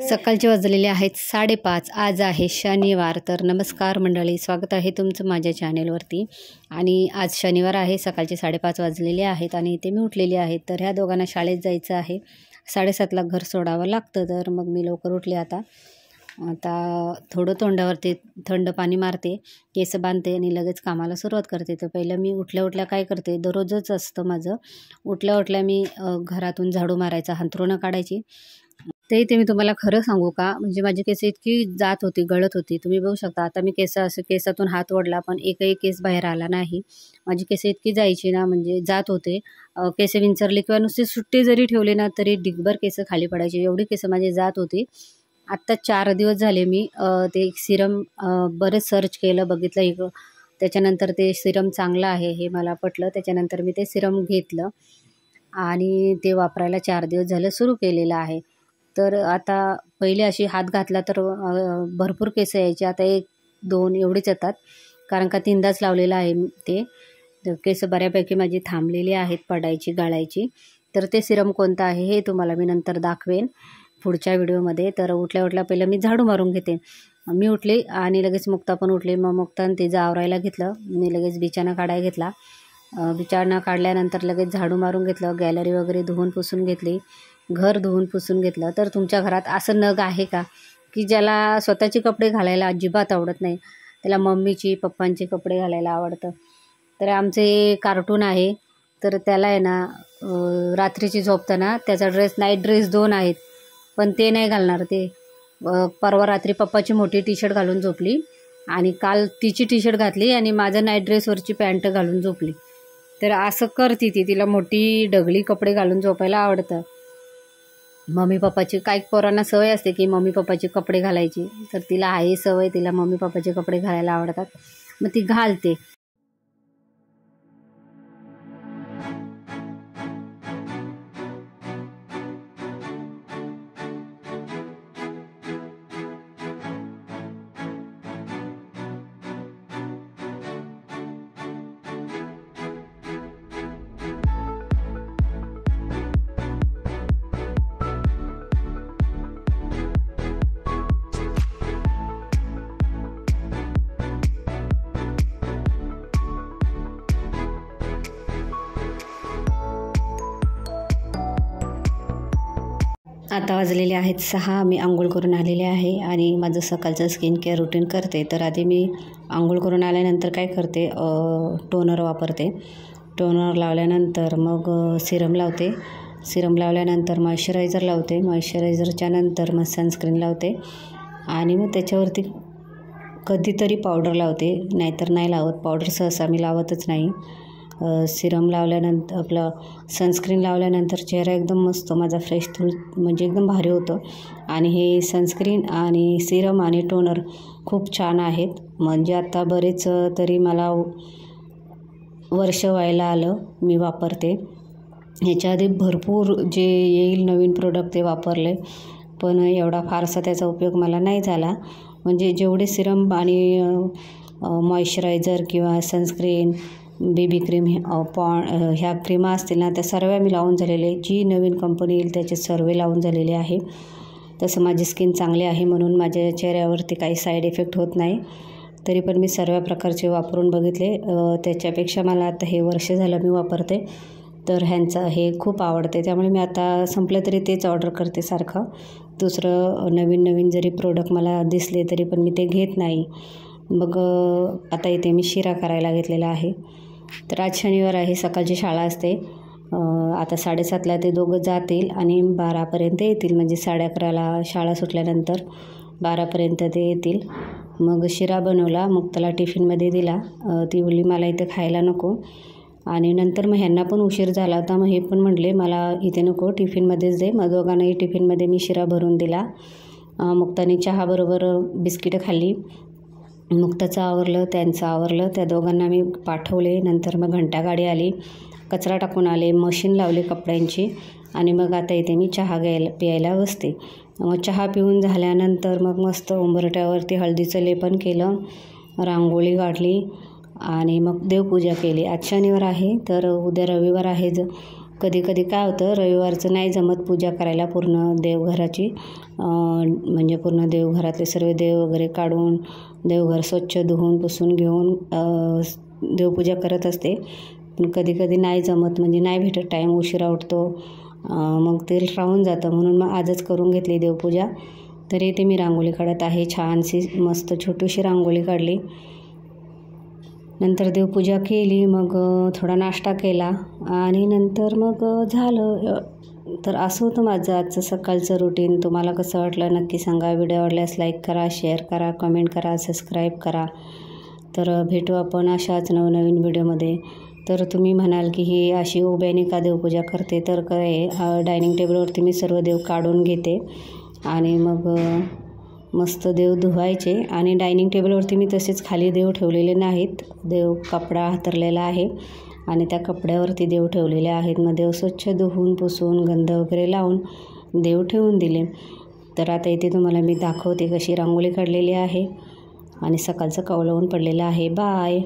सकाळचे वाजलेले आहेत 5:30. आज आहे शनिवार. तर नमस्कार मंडळी, स्वागत आहे तुमचं माझ्या चॅनेलवरती. आणि आज शनिवार आहे, सकाळचे 5:30 वाजलेले आहेत आणि इथे मी उठलेली आहे. तर ह्या दोघांना शाळेत जायचं आहे. 7:30ला घर सोडावं लागतं. तर मग मी लवकर उठले. आता थोडं तोंडावरती थंड पाणी मारते, केस बांधते आणि लगेच कामाला सुरुवात करते. तर पहिलं मी उठल्या काय करते, दररोजच असतं माझं. उठल्या मी घरातून झाडू मारायचा, अंथरुणं काढायची. ते मी तुम्हाला खरं सांगू का, म्हणजे माझी केस इतकी जात होती, गळत होती. तुम्ही बघू शकता आता मी केसातून हात ओढला पण एकही केस बाहेर आला नाही. माझी केस इतकी जायची ना, म्हणजे जात होते. केस विंचरले किंवा नुसते सुट्टे जरी ठेवले ना तरी डिगभर केस खाली पडायचे, एवढी केस माझी जात होती. आत्ता 4 दिवस झाले मी ते सिरम बरेच सर्च केलं, बघितलं त्याच्यानंतर ते सिरम चांगलं आहे हे मला पटलं. त्याच्यानंतर मी ते सिरम घेतलं आणि ते वापरायला 4 दिवस झालं सुरू केलेलं आहे. तर आता पहिले अशी हात घातला तर भरपूर केस यायचे, आता 1-2 एवढीच येतात, कारण का 3दाच लावलेलं आहे ते. तर केस बऱ्यापैकी माझी थांबलेली आहेत पडायची, गळायची. तर ते सिरम कोणतं आहे हे तुम्हाला मी नंतर दाखवेन पुढच्या व्हिडिओमध्ये. तर उठल्या पहिलं मी झाडू मारून घेते. मी उठले आणि लगेच मुक्ता पण उठली. मग मुक्तानं तिचं आवरायला घेतलं. मी लगेच बिछाना काढायला घेतला. बिछाना काढल्यानंतर लगेच झाडू मारून घेतलं. गॅलरी वगैरे धुवून पुसून घेतली, घर धुवून पुसून घेतलं. तर तुमच्या घरात असं नग आहे का की ज्याला स्वतःचे कपडे घालायला अजिबात आवडत नाही, त्याला मम्मीची पप्पांचे कपडे घालायला आवडतं? तर आमचे कार्टून आहे, तर त्याला आहे ना रात्रीची झोपताना त्याचा नाईट ड्रेस 2 आहेत, पण ते नाही घालणार. ते परवा रात्री पप्पाची मोठी टी-शर्ट घालून झोपली आणि काल तिची टी-शर्ट घातली आणि माझं नाईट ड्रेसवरची पॅन्ट घालून झोपली. तर असं करते तिला मोठी डगली कपडे घालून झोपायला आवडतं. मम्मी पप्पाची काही पोरांना सवय असते की मम्मी पप्पाचे कपडे घालायची, तर तिला आहे सवय, तिला मम्मी पप्पाचे कपडे घालायला आवडतात, मग ती घालते. आता वाजलेले आहेत 6. मी आंघोळ करून आलेले आहे आणि माझं सकाळचं स्किन केअर रुटीन करते. तर आधी मी आंघोळ करून आल्यानंतर काय करते, टोनर वापरते. टोनर लावल्यानंतर मग सिरम लावते. सिरम लावल्यानंतर मॉइश्चरायझर लावते. मॉइश्चरायझरच्या नंतर मग सनस्क्रीन लावते आणि मग त्याच्यावरती कधीतरी पावडर लावते, नाहीतर नाही लावत. पावडर सहसा मी लावतच नाही. सिरम लावल्यानंतर आपलं सनस्क्रीन लावल्यानंतर चेहरा एकदम मस्त माझा फ्रेश म्हणजे एकदम भारी होतं. आणि हे सनस्क्रीन आणि सिरम आणि टोनर खूप छान आहेत. म्हणजे आता बरेच तरी मला वर्ष व्हायला आलं मी वापरते. ह्याच्या आधी भरपूर जे येईल नवीन प्रोडक्ट ते वापरले, पण एवढा फारसा त्याचा उपयोग मला नाही झाला. म्हणजे जेवढे सिरम आणि मॉइश्चरायझर किंवा सनस्क्रीन, बेबी क्रीम, ह्या क्रीमा असतील ना, त्या सर्व मी लावून झालेले. जी नवीन कंपनी येईल त्याचे सर्व लावून झालेले आहे. तसं माझी स्किन चांगली आहे म्हणून माझ्या चेहऱ्यावरती काही साईड इफेक्ट होत नाही. तरी पण मी सर्व प्रकारचे वापरून बघितले. त्याच्यापेक्षा मला आता हे वर्ष झालं मी वापरते, तर ह्यांचं हे खूप आवडते. त्यामुळे मी आता संपलं तरी तेच ऑर्डर करते सारखं. दुसरं नवीन जरी प्रोडक्ट मला दिसले तरी पण मी ते घेत नाही. मग आता इथे मी शिरा करायला घेतलेला आहे. तर आज शनिवार आहे, सकाळची शाळा असते. आता 7:30ला ते दोघं जातील आणि 12पर्यंत येतील. म्हणजे 11:30ला शाळा सुटल्यानंतर 12पर्यंत ते येतील. मग शिरा बनवला, मग त्याला टिफिनमध्ये दिला. ती बोलली मला इथे खायला नको. आणि नंतर मग ह्यांना पण उशीर झाला होता, मग हे पण म्हटले मला इथे नको, टिफिनमध्येच दे. मग दोघांनाही टिफिनमध्ये मी शिरा भरून दिला. मुक्ताने चहाबरोबर बिस्किटं खाल्ली. मुक्ताचं आवरलं, त्यांचं आवरलं. त्या दोघांना मी पाठवले. नंतर मग घंटागाडी आली, कचरा टाकून आले, मशीन लावली कपड्यांची आणि मग आता इथे मी चहा प्यायला बसते. मग चहा पिऊन झाल्यानंतर मग मस्त उंबरठ्यावरती हळदीचं लेपन केलं, रांगोळी काढली आणि मग देवपूजा केली. आज शनिवार आहे, तर उद्या रविवार आहे. कधी कधी काय होतं, रविवारचं नाही जमत पूजा करायला पूर्ण देवघराची, म्हणजे पूर्ण देवघरातले सर्व देव वगैरे काढून देवघर स्वच्छ धुवून पुसून घेऊन देवपूजा करत असते. पण कधी कधी नाही जमत, म्हणजे नाही भेटत टाईम, उशिरा उठतो, मग ते राहून जातं. म्हणून मग आजच करून घेतली देवपूजा. तर इथे मी रांगोळी काढत आहे, छानशी मस्त छोटीशी रांगोळी काढली. नंतर देवपूजा केली, मग थोडा नाश्ता केला आणि नंतर मग झालं. तर असं होतं माझं आजचं सकाळचं रुटीन. तुम्हाला कसं वाटलं नक्की सांगा. व्हिडिओ आवडल्यास लाईक करा, शेअर करा, कमेंट करा, सबस्क्राईब करा. तर भेटू आपण अशाच नवनवीन व्हिडिओमध्ये. तर तुम्ही म्हणाल की ही अशी उभ्याने का देवपूजा करते, तर काय डायनिंग टेबलवरती मी सर्व देव काढून घेते आणि मग मस्त देव धुवायचे. आणि डायनिंग टेबलवरती मी तसेच खाली देव ठेवलेले नाहीत, देव कपडा हातरलेला आहे आणि त्या कपड्यावरती देव ठेवलेले आहेत. मग देव स्वच्छ धुवून पुसून गंध वगैरे लावून देव ठेवून दिले. तर आता इथे तुम्हाला मी दाखवते कशी रांगोळी काढलेली आहे आणि सकाळचं कौल ऊन पडलेलं आहे. बाय.